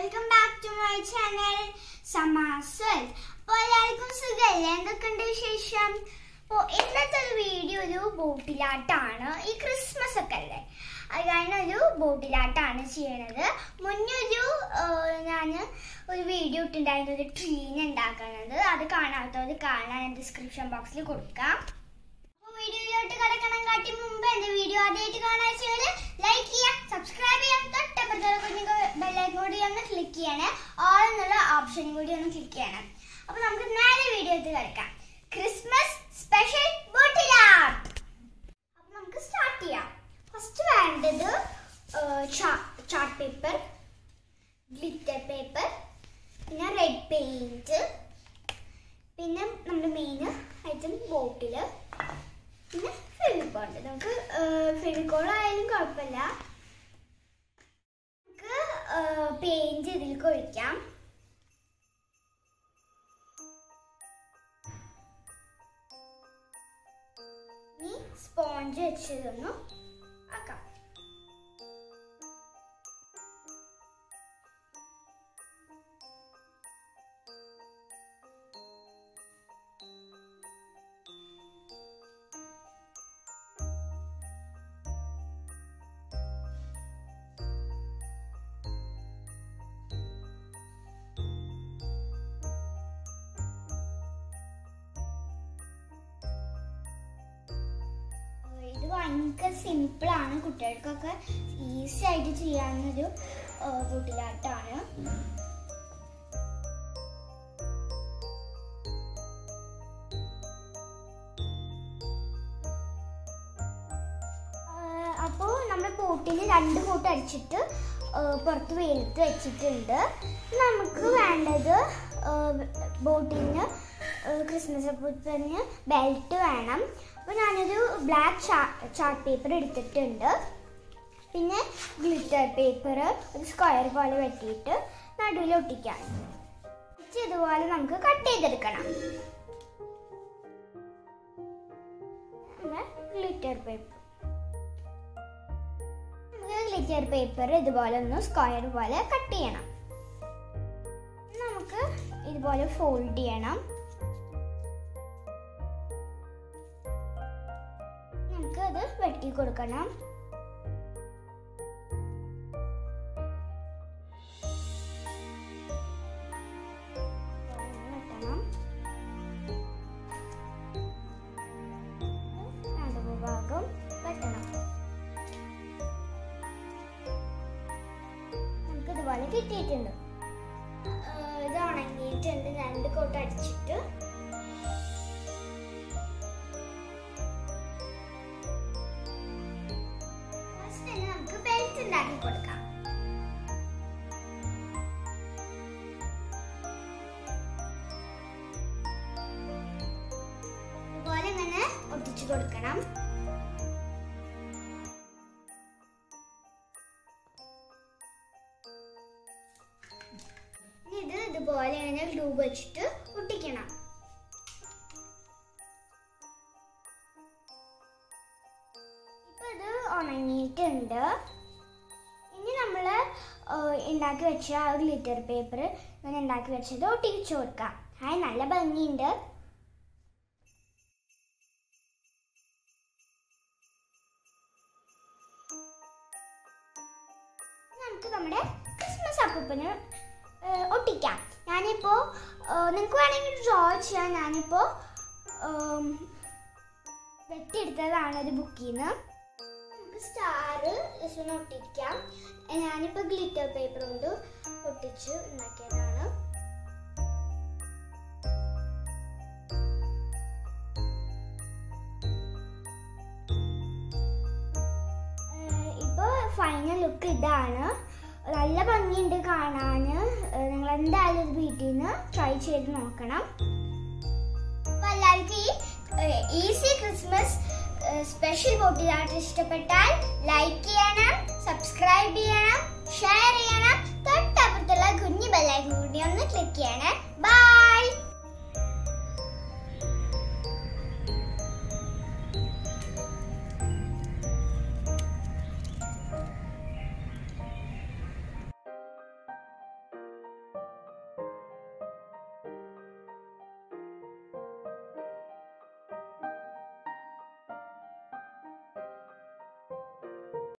Welcome back to my channel SAMAA. എല്ലാവർക്കും സുഖല്ലേ? എന്തൊക്കെയുണ്ട് വിശേഷം? ഇന്നത്തെ വീഡിയോ ഒരു ബോട്ടിലാട്ടാണ്. ഈ ക്രിസ്മസ് ഒക്കെ അല്ലേ, അത് കാരണം ഒരു ബോട്ടിലാട്ടാണ് ചെയ്യണത്. മുന്നൊരു ഞാൻ ഒരു വീഡിയോ ഇട്ടുണ്ടായിരുന്നു, ഒരു ട്രീനെ ഉണ്ടാക്കുന്നത്. അത് കാണാത്തവർ കാണാൻ ഡിസ്ക്രിപ്ഷൻ ബോക്സിൽ കൊടുക്കാം. വീഡിയോയിലോട്ട് കിടക്കണം കാട്ടി മുമ്പ് എന്റെ വീഡിയോ ആദ്യമായിട്ട് കാണാൻ ലൈക്ക് ചെയ്യാം, സബ്സ്ക്രൈബ് ചെയ്യാം, തൊട്ടപ്പുറത്തുള്ള കുഞ്ഞു ബെല്ലൈക്കൺ കൂടി ഒന്ന് ക്ലിക്ക് ചെയ്യണേ. ഓൾ എന്നുള്ള ഓപ്ഷനും കൂടി ഒന്ന് ക്ലിക്ക് ചെയ്യണം. അപ്പൊ നമുക്ക് നേരെ വീഡിയോയിൽ കിടക്കാം. Christmas special bottle art. അപ്പൊ നമുക്ക് സ്റ്റാർട്ട് ചെയ്യാം. ഫസ്റ്റ് വേണ്ടത് ചാർട്ട് പേപ്പർ, ഗ്ലിറ്റർ പേപ്പർ, പിന്നെ റെഡ് പെയിന്റ്, പിന്നെ നമ്മുടെ മെയിൻ ഐറ്റം ബോട്ടില്, പിന്നെ ഫെവിക്കോൾ. നമുക്ക് ഫെവിക്കോൾ ആയാലും കുഴപ്പമില്ല. നമുക്ക് പെയിന്റ് ഇതിലേക്ക് ഒഴിക്കാം. ഇനി സ്പോഞ്ച് വെച്ചതൊന്ന് ആക്കാം. ഭയങ്കര സിമ്പിളാണ്, കുട്ടികൾക്കൊക്കെ ഈസി ആയിട്ട് ചെയ്യാവുന്നൊരു ബോട്ടിലാട്ടാണ്. അപ്പോൾ നമ്മുടെ ബോട്ടിൽ 2 കോട്ട് അടിച്ചിട്ട് പുറത്ത് വെയിലത്ത് വെച്ചിട്ടുണ്ട്. നമുക്ക് വേണ്ടത് ബോട്ടിന് ക്രിസ്മസ് അപ്പൂപ്പന് ബെൽറ്റ് വേണം. അപ്പോൾ ഞാനൊരു ബ്ലാക്ക് ചാർട്ട് പേപ്പർ എടുത്തിട്ടുണ്ട്. പിന്നെ ഗ്ലിറ്റർ പേപ്പർ ഒരു സ്ക്വയർ പോലെ വെട്ടിയിട്ട് നടുവിൽ ഒട്ടിക്കാം. ഇതുപോലെ നമുക്ക് കട്ട് ചെയ്തെടുക്കണം. ഗ്ലിറ്റർ പേപ്പർ ഇതുപോലെ ഒന്ന് സ്ക്വയർ പോലെ കട്ട് ചെയ്യണം. നമുക്ക് ഇതുപോലെ ഫോൾഡ് ചെയ്യണം. അത് വെട്ടി കൊടുക്കണം. ഭാഗം വെട്ടണം. നമുക്ക് ഇതുപോലെ കിട്ടിയിട്ടുണ്ട്. ഇത് ഉണങ്ങിയിട്ടുണ്ട്. 2 കോട്ട് അടിച്ചിട്ട് ഉണ്ടാക്കി കൊടുക്കാം. ഇതുപോലെ ഇങ്ങനെ ഒട്ടിച്ചു കൊടുക്കണം. ഇത് ഇതുപോലെ ഇങ്ങനെ ഗ്ലൂ വെച്ചിട്ട് ഒട്ടിക്കണം. ഇപ്പൊ ഇത് ഉണങ്ങിയിട്ടുണ്ട്. ഇനി നമ്മൾ ഉണ്ടാക്കി വെച്ച ആ ഗ്ലിറ്റർ പേപ്പർ ഇങ്ങനെ ഉണ്ടാക്കി വെച്ചത് ഒട്ടിച്ചു കൊടുക്കാം. നല്ല ഭംഗിയുണ്ട്. നമുക്ക് നമ്മുടെ ക്രിസ്മസ് അപ്പൂപ്പന് ഒട്ടിക്കാം. ഞാനിപ്പോൾ നിങ്ങൾക്ക് വേണമെങ്കിൽ ഡ്രോ ചെയ്യാം. ഞാനിപ്പോൾ വെട്ടിയെടുത്തതാണ് ഒരു ബുക്കിൽ നിന്ന്. സ്റ്റാർ ജസ്റ്റ് ഒട്ടിക്കാം. ഞാനിപ്പോൾ ഗ്ലിറ്റർ പേപ്പർ കൊണ്ട് ഒട്ടിച്ച് ഉണ്ടാക്കിയതാണ്. ഇപ്പോൾ ഫൈനൽ ലുക്ക് ഇതാണ്. നല്ല ഭംഗിയുണ്ട് കാണാൻ. നിങ്ങൾ എന്തായാലും ഇത് വീട്ടിൽ നിന്ന് ട്രൈ ചെയ്ത് നോക്കണം. അപ്പോൾ എല്ലാവർക്കും ഈ easy Christmas special bottle art ഇഷ്ടപ്പെട്ടാൽ ലൈക്ക് ചെയ്യണം, സബ്സ്ക്രൈബ് ചെയ്യണം, ഷെയർ